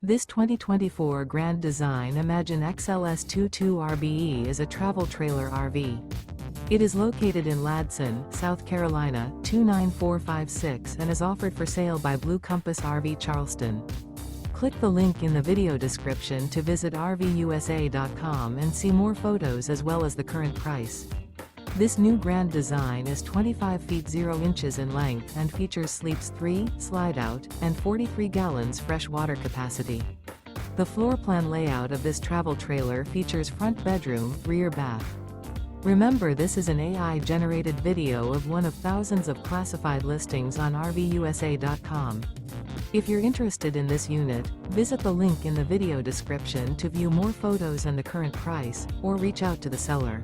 This 2024 Grand Design Imagine XLS 22RBE is a travel trailer RV. It is located in Ladson, South Carolina, 29456 and is offered for sale by Blue Compass RV Charleston. Click the link in the video description to visit RVUSA.com and see more photos as well as the current price. This new Grand Design is 25 feet 0 inches in length and features sleeps 3, slide-out, and 43 gallons fresh water capacity. The floor plan layout of this travel trailer features front bedroom, rear bath. Remember, this is an AI-generated video of one of thousands of classified listings on RVUSA.com. If you're interested in this unit, visit the link in the video description to view more photos and the current price, or reach out to the seller.